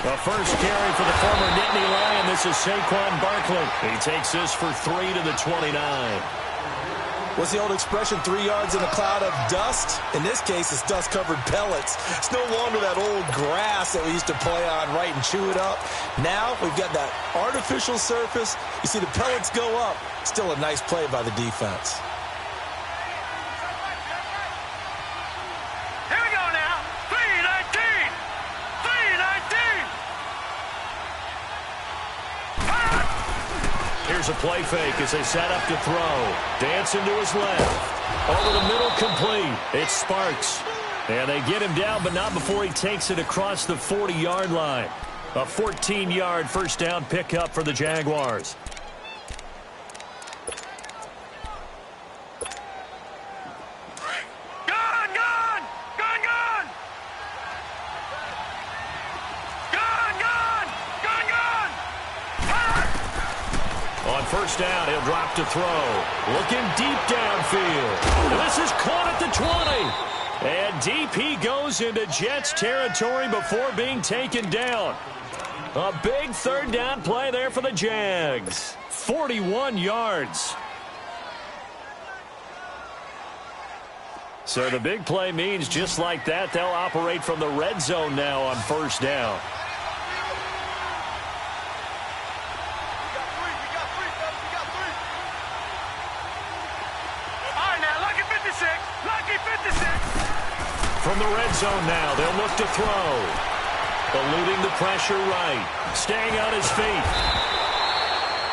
The first carry for the former Nittany Lion. This is Saquon Barkley. He takes this for 3 to the 29. What's the old expression, 3 yards in a cloud of dust? In this case, it's dust-covered pellets. It's no longer that old grass that we used to play on, right, and chew it up. Now we've got that artificial surface. You see the pellets go up. Still a nice play by the defense. Here we go now. 3-19. 3-19. Here's a play fake as they set up to throw. Dancing to his left. Over the middle, complete. It's Sparks. And they get him down, but not before he takes it across the 40-yard line. A 14-yard first down pickup for the Jaguars. First down, he'll drop to throw. Looking deep downfield. And this is caught at the 20. And deep he goes into Jets territory before being taken down. A big third down play there for the Jags. 41 yards. So the big play means just like that, they'll operate from the red zone now on first down. From the red zone now, they'll look to throw. Eluding the pressure right. Staying on his feet.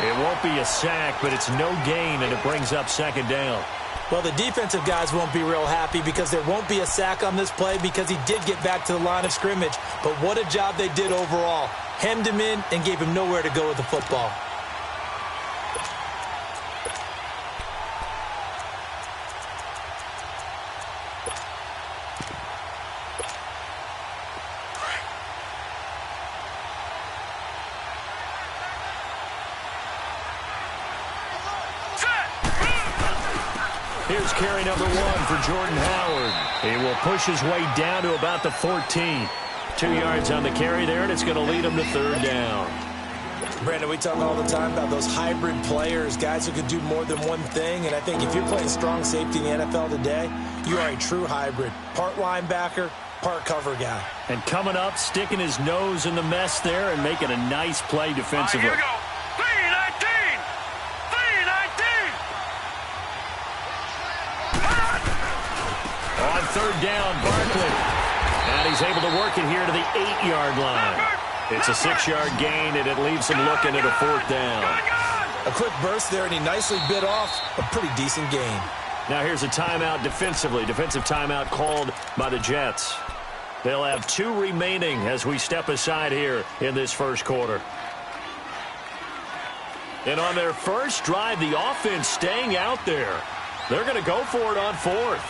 It won't be a sack, but it's no gain, and it brings up second down. Well, the defensive guys won't be real happy because there won't be a sack on this play because he did get back to the line of scrimmage. But what a job they did overall. Hemmed him in and gave him nowhere to go with the football. Here's carry number 1 for Jordan Howard. He will push his way down to about the 14. 2 yards on the carry there, and it's going to lead him to third down. Brandon, we talk all the time about those hybrid players, guys who can do more than one thing. And I think if you're playing strong safety in the NFL today, you are a true hybrid. Part linebacker, part cover guy. And coming up, sticking his nose in the mess there and making a nice play defensively. All right, here we go. 3-19. On third down, Barkley. And he's able to work it here to the 8-yard line. It's a 6-yard gain, and it leaves him looking at a fourth down. A quick burst there, and he nicely bit off a pretty decent gain. Now here's a timeout defensively. Defensive timeout called by the Jets. They'll have 2 remaining as we step aside here in this first quarter. And on their first drive, the offense staying out there. They're going to go for it on fourth.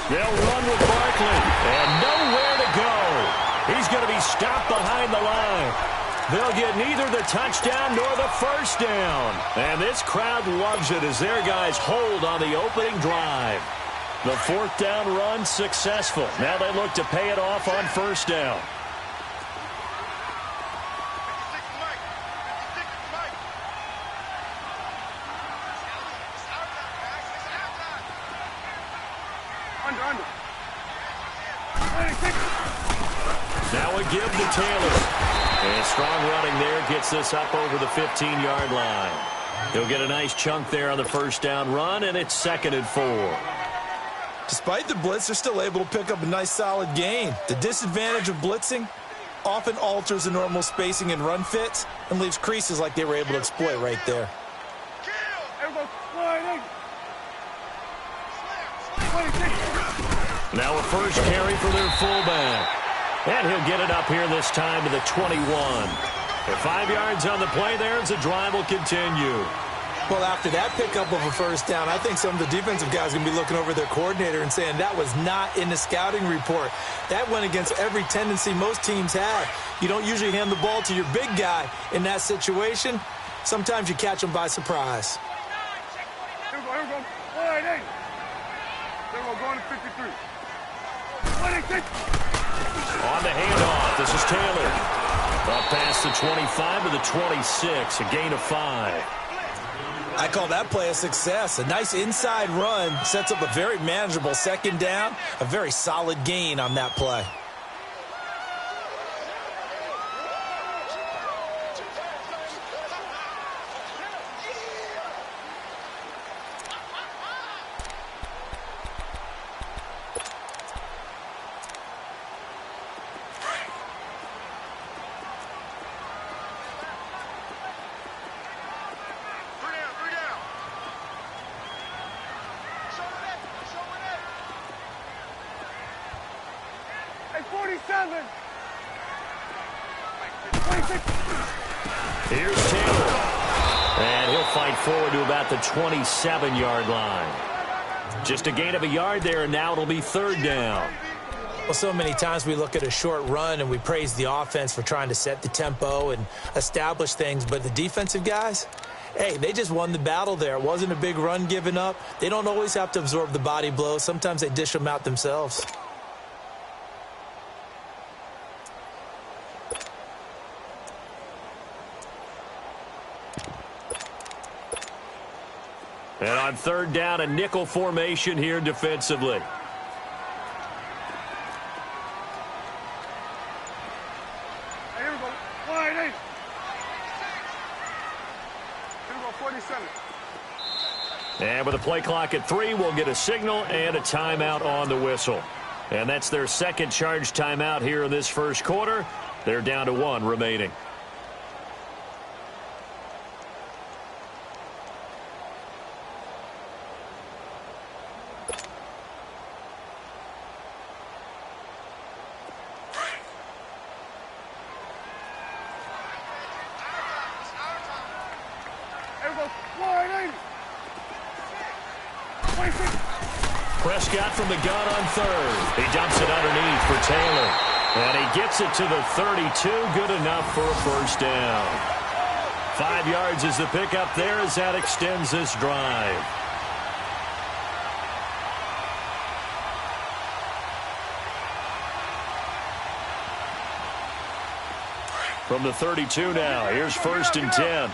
They'll run with Barkley, and nowhere to go. He's going to be stopped behind the line. They'll get neither the touchdown nor the first down. And this crowd loves it as their guys hold on the opening drive. The fourth down run successful. Now they look to pay it off on first down. Now a give to Taylor. And strong running there gets this up over the 15-yard line. He'll get a nice chunk there on the first down run, and it's 2nd and 4. Despite the blitz, they're still able to pick up a nice solid gain. The disadvantage of blitzing often alters the normal spacing and run fits and leaves creases like they were able to exploit right there. Now a first carry for their fullback. And he'll get it up here this time to the 21. For 5 yards on the play there as the drive will continue. Well, after that pickup of a first down, I think some of the defensive guys are going to be looking over their coordinator and saying that was not in the scouting report. That went against every tendency most teams have. You don't usually hand the ball to your big guy in that situation. Sometimes you catch them by surprise. Here we go, here we go. 188. Here we go, going to 53. 186. On the handoff, this is Taylor. Up past the 25 to the 26, a gain of 5. I call that play a success. A nice inside run sets up a very manageable second down. A very solid gain on that play. Hey, 47. 26. Here's Taylor. And he'll fight forward to about the 27-yard line. Just a gain of a yard there, and now it'll be third down. Well, so many times we look at a short run and we praise the offense for trying to set the tempo and establish things, but the defensive guys, hey, they just won the battle there. It wasn't a big run given up. They don't always have to absorb the body blows. Sometimes they dish them out themselves. And on third down, a nickel formation here defensively. Hey, here we go. 188. Here we go, 47. And with a play clock at 3, we'll get a signal and a timeout on the whistle. And that's their second charge timeout here in this first quarter. They're down to 1 remaining. Here we go, 180. 26. Prescott from the gun on third. He dumps it underneath for Taylor. And he gets it to the 32. Good enough for a first down. 5 yards is the pickup there as that extends this drive. From the 32 now, here's first and 10.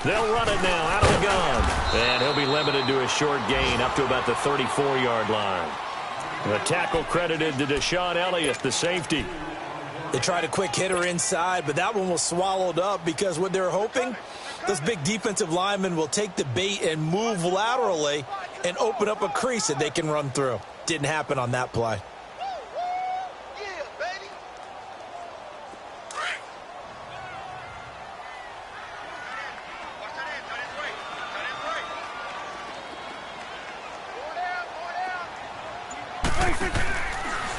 They'll run it now out of the gun. And he'll be limited to a short gain up to about the 34-yard line. The tackle credited to Deshaun Elliott, the safety. They tried a quick hitter inside, but that one was swallowed up because what they're hoping, those big defensive linemen will take the bait and move laterally and open up a crease that they can run through. Didn't happen on that play.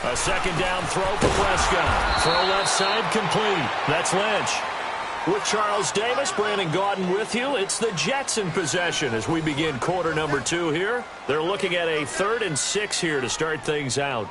A second down throw for Prescott. Throw left side complete. That's Lynch. With Charles Davis, Brandon Gaudin with you. It's the Jets in possession as we begin quarter number 2 here. They're looking at a 3rd and 6 here to start things out.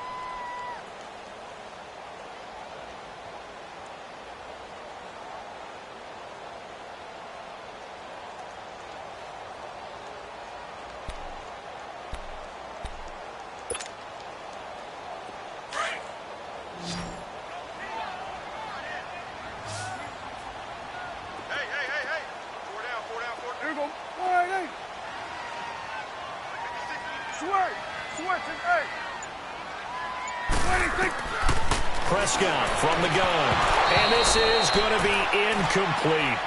Prescott from the gun. And this is going to be incomplete.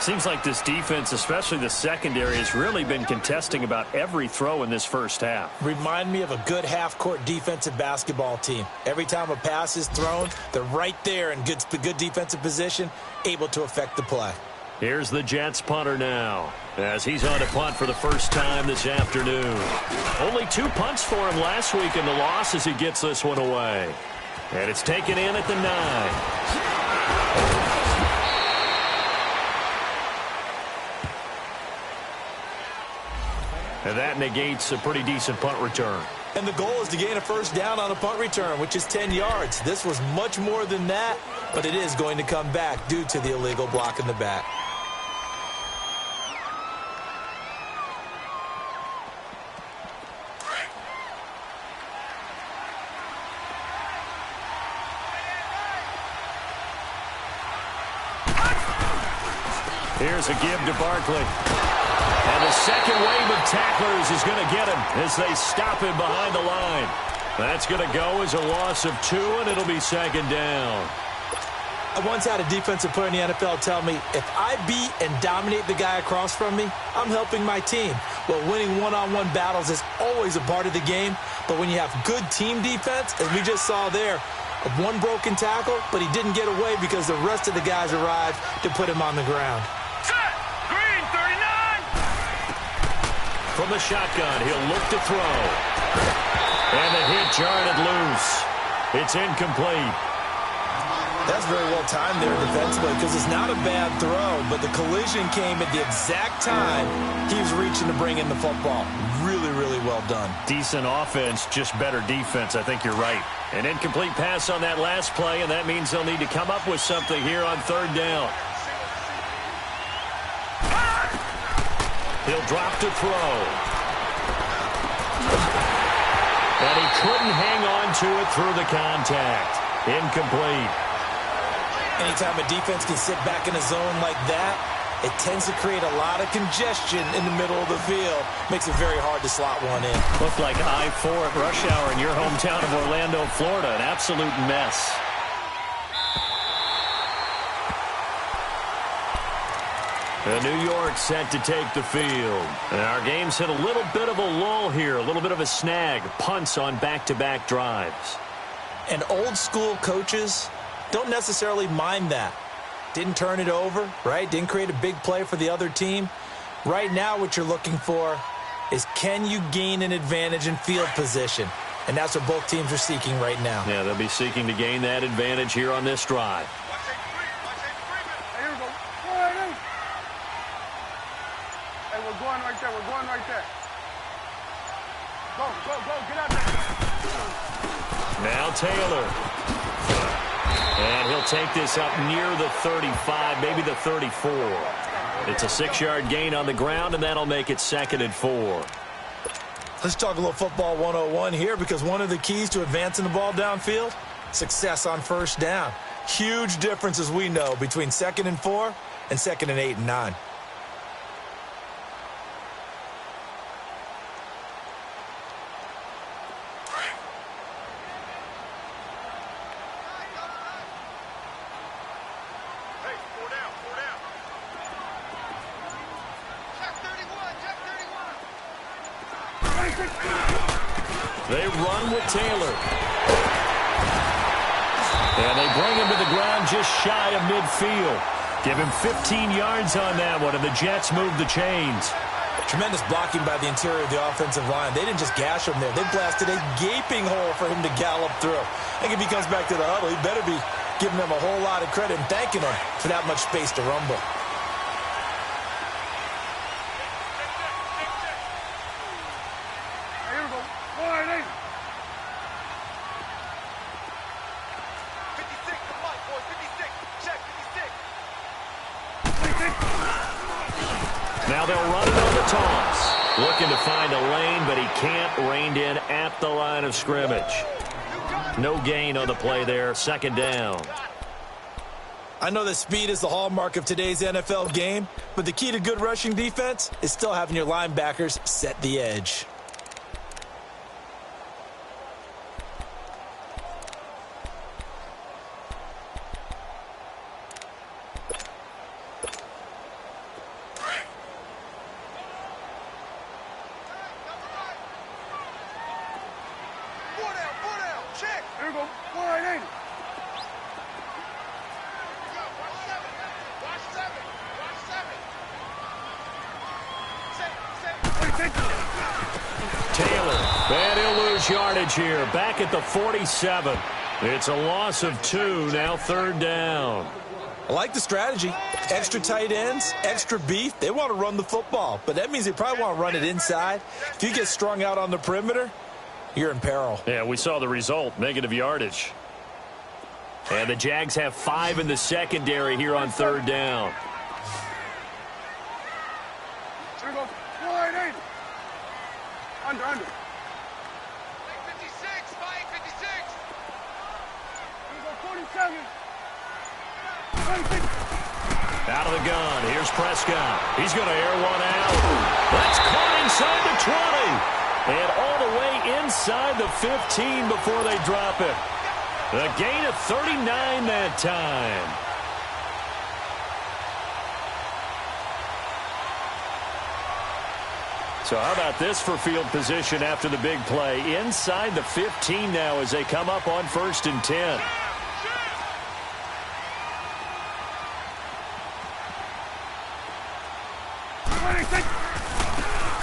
Seems like this defense, especially the secondary, has really been contesting about every throw in this first half. Remind me of a good half-court defensive basketball team. Every time a pass is thrown, they're right there in good defensive position, able to affect the play. Here's the Jets punter now, as he's on to punt for the first time this afternoon. Only 2 punts for him last week in the loss as he gets this one away. And it's taken in at the 9. And that negates a pretty decent punt return. And the goal is to gain a first down on a punt return, which is 10 yards. This was much more than that, but it is going to come back due to the illegal block in the back. Here's a give to Barkley. And the second wave of tacklers is going to get him as they stop him behind the line. That's going to go as a loss of 2, and it'll be second down. I once had a defensive player in the NFL tell me, if I beat and dominate the guy across from me, I'm helping my team. Well, winning one-on-one battles is always a part of the game, but when you have good team defense, as we just saw there, one broken tackle, but he didn't get away because the rest of the guys arrived to put him on the ground. From the shotgun, he'll look to throw. And the hit jarred it loose. It's incomplete. That's very well timed there defensively because it's not a bad throw, but the collision came at the exact time he was reaching to bring in the football. Really, really well done. Decent offense, just better defense. I think you're right. An incomplete pass on that last play, and that means they'll need to come up with something here on third down. He'll drop to throw. And he couldn't hang on to it through the contact. Incomplete. Anytime a defense can sit back in a zone like that, it tends to create a lot of congestion in the middle of the field. Makes it very hard to slot one in. Looked like I-4 at rush hour in your hometown of Orlando, Florida. An absolute mess. And New York set to take the field. And our game's hit a little bit of a lull here, a little bit of a snag. Punts on back-to-back drives. And old-school coaches don't necessarily mind that. Didn't turn it over, right? Didn't create a big play for the other team. Right now what you're looking for is, can you gain an advantage in field position? And that's what both teams are seeking right now. Yeah, they'll be seeking to gain that advantage here on this drive. We're going right there. We're going right there. Go, go, go. Get out there. Now Taylor. And he'll take this up near the 35, maybe the 34. It's a 6-yard gain on the ground, and that'll make it 2nd and 4. Let's talk a little football 101 here, because one of the keys to advancing the ball downfield, success on first down. Huge difference, as we know, between 2nd and 4 and 2nd and 8 and 9. They run with Taylor. And they bring him to the ground just shy of midfield. Give him 15 yards on that one, and the Jets move the chains. Tremendous blocking by the interior of the offensive line. They didn't just gash him there. They blasted a gaping hole for him to gallop through. I think if he comes back to the huddle, he better be giving them a whole lot of credit and thanking them for that much space to rumble. Now they'll run it on the toss. Looking to find a lane, but he can't. Reined in at the line of scrimmage. No gain on the play there. 2nd down. I know that speed is the hallmark of today's NFL game, but the key to good rushing defense is still having your linebackers set the edge. Here we go. 480. Taylor, and he'll lose yardage here. Back at the 47. It's a loss of 2, now 3rd down. I like the strategy. Extra tight ends, extra beef. They want to run the football, but that means they probably want to run it inside. If you get strung out on the perimeter, you're in peril. Yeah, we saw the result, negative yardage. And the Jags have 5 in the secondary here on third down. Here we go. Wide eight. Under. 56, 56. Here we go, 47. 26. Out of the gun. Here's Prescott. He's going to air one out. That's caught inside the 20. And all the way inside the 15 before they drop it. A gain of 39 that time. So how about this for field position after the big play? Inside the 15 now as they come up on 1st and 10.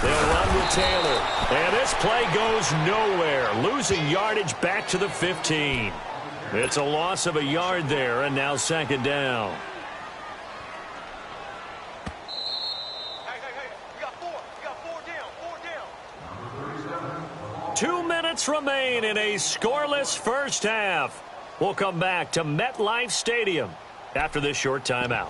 They'll run with Taylor. And this play goes nowhere. Losing yardage back to the 15. It's a loss of a yard there, and now 2nd down. Hey, we got 4. We got 4 down. 2 minutes remain in a scoreless first half. We'll come back to MetLife Stadium after this short timeout.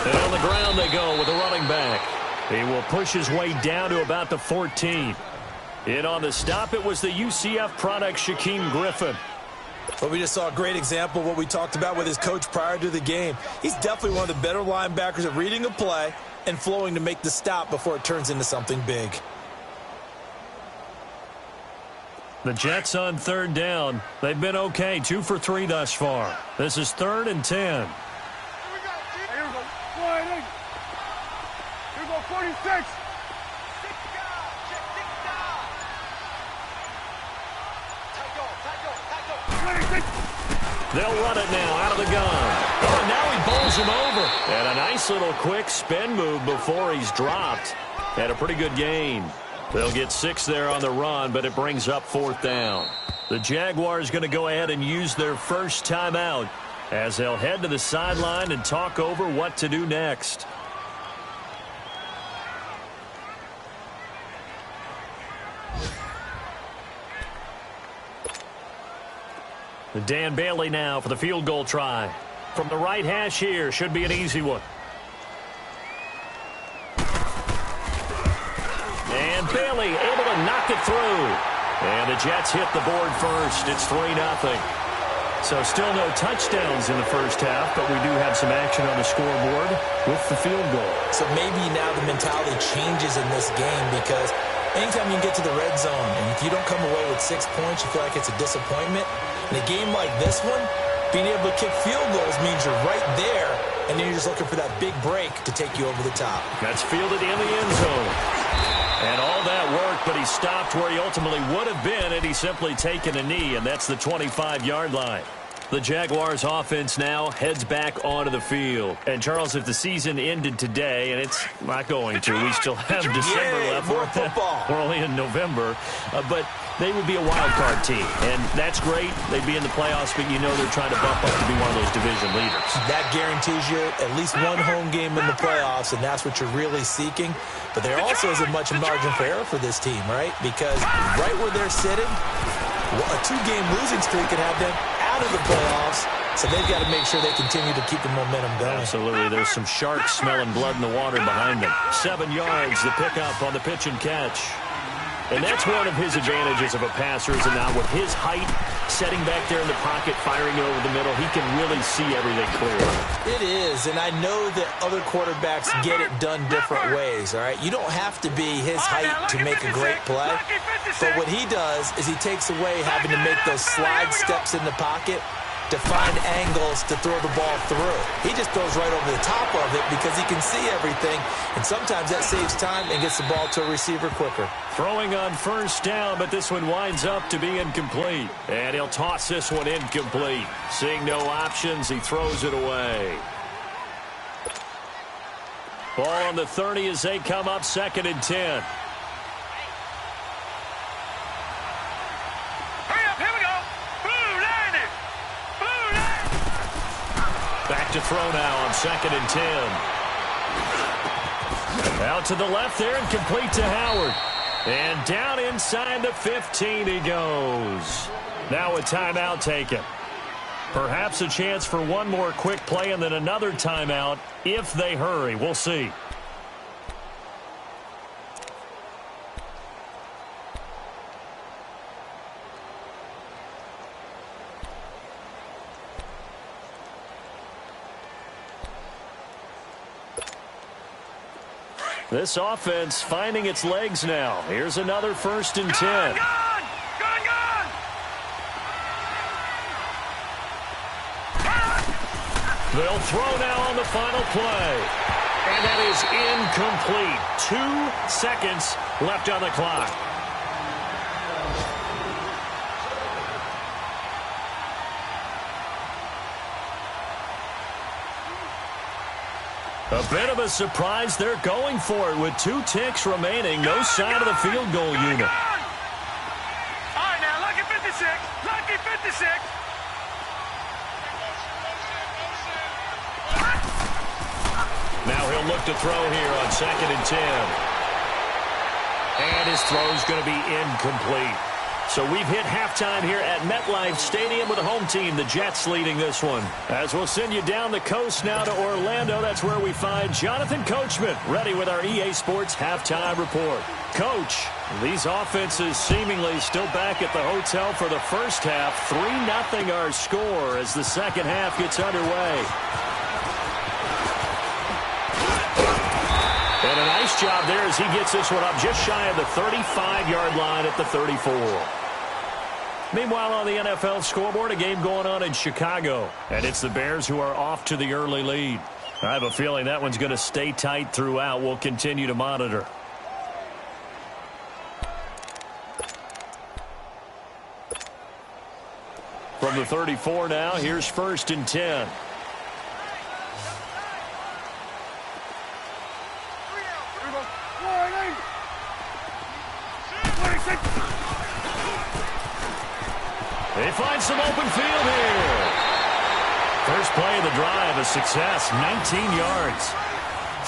And on the ground they go with the running back. He will push his way down to about the 14. In on the stop, it was the UCF product, Shaquem Griffin. But we just saw a great example of what we talked about with his coach prior to the game. He's definitely one of the better linebackers at reading a play and flowing to make the stop before it turns into something big. The Jets on 3rd down. They've been okay, 2 for 3 thus far. This is 3rd and 10. Here we go. Wide eight. Here we go, 46. They'll run it now out of the gun. Oh, and now he bowls him over. And a nice little quick spin move before he's dropped. Had a pretty good game. They'll get 6 there on the run, but it brings up 4th down. The Jaguars going to go ahead and use their first timeout as they'll head to the sideline and talk over what to do next. Dan Bailey now for the field goal try. From the right hash here, should be an easy one. And Bailey able to knock it through. And the Jets hit the board first. It's 3-0. So still no touchdowns in the first half, but we do have some action on the scoreboard with the field goal. So maybe now the mentality changes in this game because anytime you get to the red zone and if you don't come away with 6 points, you feel like it's a disappointment. In a game like this one, being able to kick field goals means you're right there, and then you're just looking for that big break to take you over the top. That's fielded in the end zone. And all that work, but he stopped where he ultimately would have been had he simply taken a knee, and that's the 25-yard line. The Jaguars offense now heads back onto the field. And, Charles, if the season ended today, and it's not going to, we still have December left. More football. We're only in November. But they would be a wild card team. And that's great. They'd be in the playoffs, but you know they're trying to bump up to be one of those division leaders. That guarantees you at least one home game in the playoffs, and that's what you're really seeking. But there also isn't much margin for error for this team, right? Because right where they're sitting, a 2-game losing streak could have them out of the playoffs, so they've got to make sure they continue to keep the momentum going. Absolutely. There's some sharks smelling blood in the water behind them. 7 yards, the pickup on the pitch and catch. And that's one of his advantages of a passer, is that now with his height, setting back there in the pocket, firing it over the middle, he can really see everything clearly. It is, and I know that other quarterbacks get it done different ways, all right? You don't have to be his height to make a great play, but what he does is he takes away having to make those slide steps in the pocket to find angles to throw the ball through. He just throws right over the top of it because he can see everything, and sometimes that saves time and gets the ball to a receiver quicker. Throwing on first down, but this one winds up to be incomplete. And he'll toss this one incomplete. Seeing no options, he throws it away. Ball on the 30 as they come up 2nd and 10. to throw now on 2nd and 10. Out to the left there and complete to Howard. And down inside the 15 he goes. Now a timeout taken. Perhaps a chance for one more quick play and then another timeout if they hurry. We'll see. This offense finding its legs now. Here's another 1st and 10. They'll throw now on the final play. And that is incomplete. 2 seconds left on the clock. A bit of a surprise. They're going for it with 2 ticks remaining. No sign of the field goal unit. All right, now, lucky 56. Lucky 56. Now he'll look to throw here on 2nd and 10. And his throw's going to be incomplete. So we've hit halftime here at MetLife Stadium with the home team, the Jets, leading this one. As we'll send you down the coast now to Orlando, that's where we find Jonathan Coachman, ready with our EA Sports halftime report. Coach, these offenses seemingly still back at the hotel for the first half. 3-0 our score as the second half gets underway. And a nice job there as he gets this one up just shy of the 35-yard line at the 34. Meanwhile, on the NFL scoreboard, a game going on in Chicago. And it's the Bears who are off to the early lead. I have a feeling that one's going to stay tight throughout. We'll continue to monitor. From the 34 now, here's 1st and 10. They find some open field here. First play of the drive, a success, 19 yards.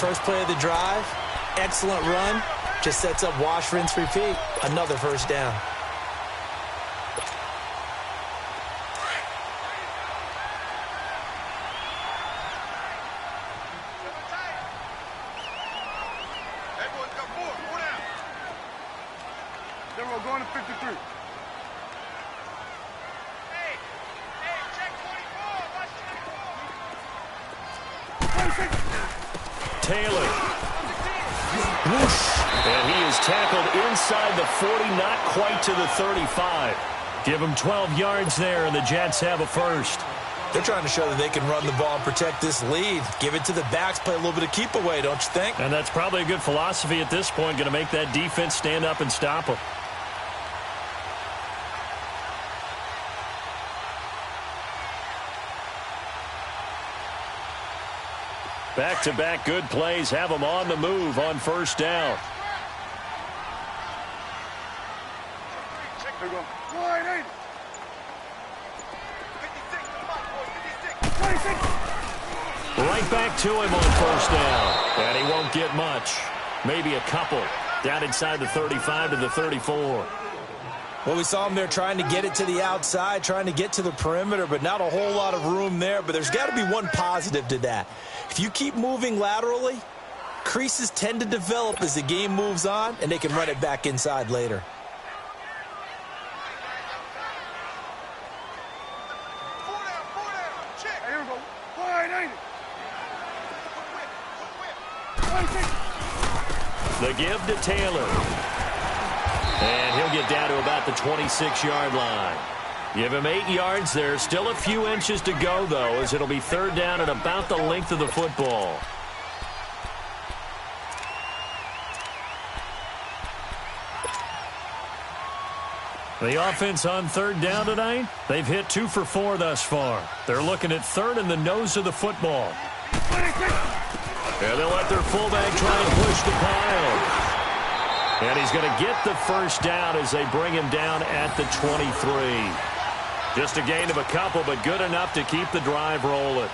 First play of the drive, excellent run. Just sets up wash, rinse, repeat. Another first down. Then we're going to 53. Taylor. Whoosh. And he is tackled inside the 40, not quite to the 35. Give him 12 yards there, and the Jets have a first. They're trying to show that they can run the ball and protect this lead. Give it to the backs, play a little bit of keep away, don't you think? And that's probably a good philosophy at this point, going to make that defense stand up and stop them. Back-to-back good plays have them on the move on first down. There we go. 180. 56. Right back to him on first down. And he won't get much. Maybe a couple. Down inside the 35 to the 34. Well, we saw him there trying to get it to the outside, trying to get to the perimeter, but not a whole lot of room there. But there's got to be one positive to that. If you keep moving laterally, creases tend to develop as the game moves on, and they can run it back inside later. Here we go. 180. The give to Taylor. And he'll get down to about the 26-yard line. Give him 8 yards there. Still a few inches to go, though, as it'll be third down at about the length of the football. The offense on third down tonight, they've hit 2 for 4 thus far. They're looking at third in the nose of the football. And they'll let their fullback try and push the pile. And he's going to get the first down as they bring him down at the 23. Just a gain of a couple, but good enough to keep the drive rolling.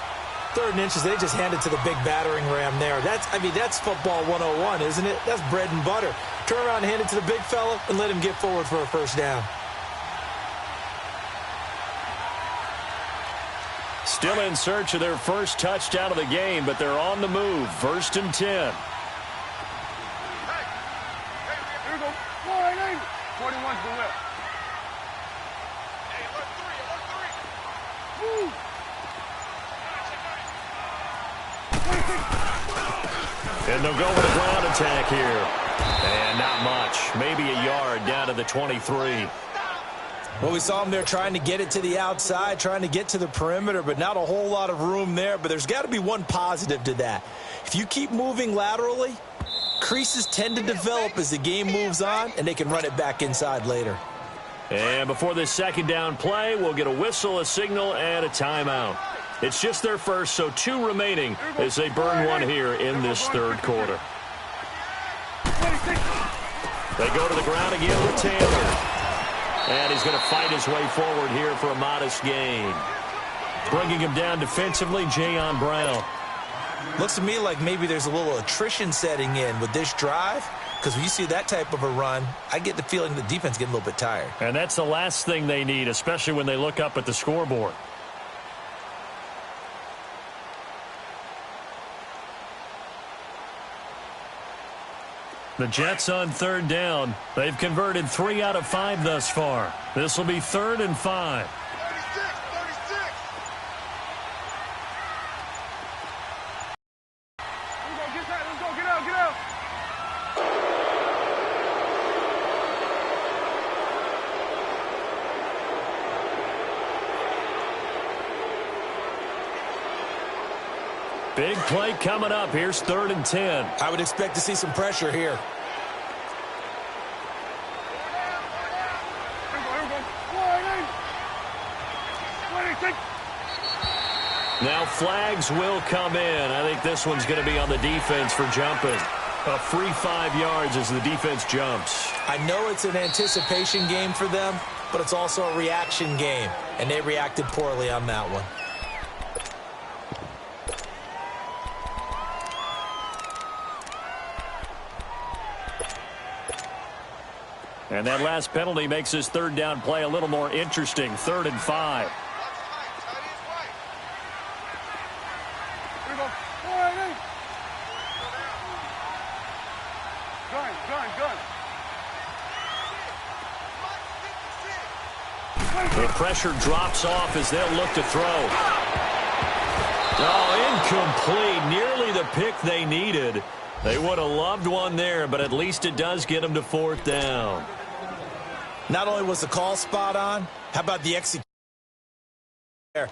3rd and inches, they just hand it to the big battering ram there. That's football 101, isn't it? That's bread and butter. Turn around and hand it to the big fella and let him get forward for a first down. Still in search of their first touchdown of the game, but they're on the move. 1st and 10. Here we go. 41 to the left. Hey, alert 3. Woo! And they'll go with a ground attack here. And not much. Maybe a yard down to the 23. Well, we saw them there trying to get it to the outside, trying to get to the perimeter, but not a whole lot of room there. But there's got to be one positive to that. If you keep moving laterally, creases tend to develop as the game moves on, and they can run it back inside later. And before this 2nd down play, we'll get a whistle, a signal, and a timeout. It's just their first, so 2 remaining as they burn one here in this 3rd quarter. They go to the ground again with Taylor. And he's going to fight his way forward here for a modest gain. Bringing him down defensively, Jayon Brown. Looks to me like maybe there's a little attrition setting in with this drive, because when you see that type of a run, I get the feeling the defense getting a little bit tired. And that's the last thing they need, especially when they look up at the scoreboard. The Jets on 3rd down. They've converted 3 out of 5 thus far. This will be 3rd and 5. 36. Let's go, get out. Big play coming up. Here's 3rd and 10. I would expect to see some pressure here. Now flags will come in. I think this one's going to be on the defense for jumping. A free 5 yards as the defense jumps. I know it's an anticipation game for them, but it's also a reaction game, and they reacted poorly on that one. And that last penalty makes this 3rd down play a little more interesting. 3rd and 5. The pressure drops off as they'll look to throw. Oh, incomplete. Nearly the pick they needed. They would have loved one there, but at least it does get them to 4th down. Not only was the call spot on, how about the execution there?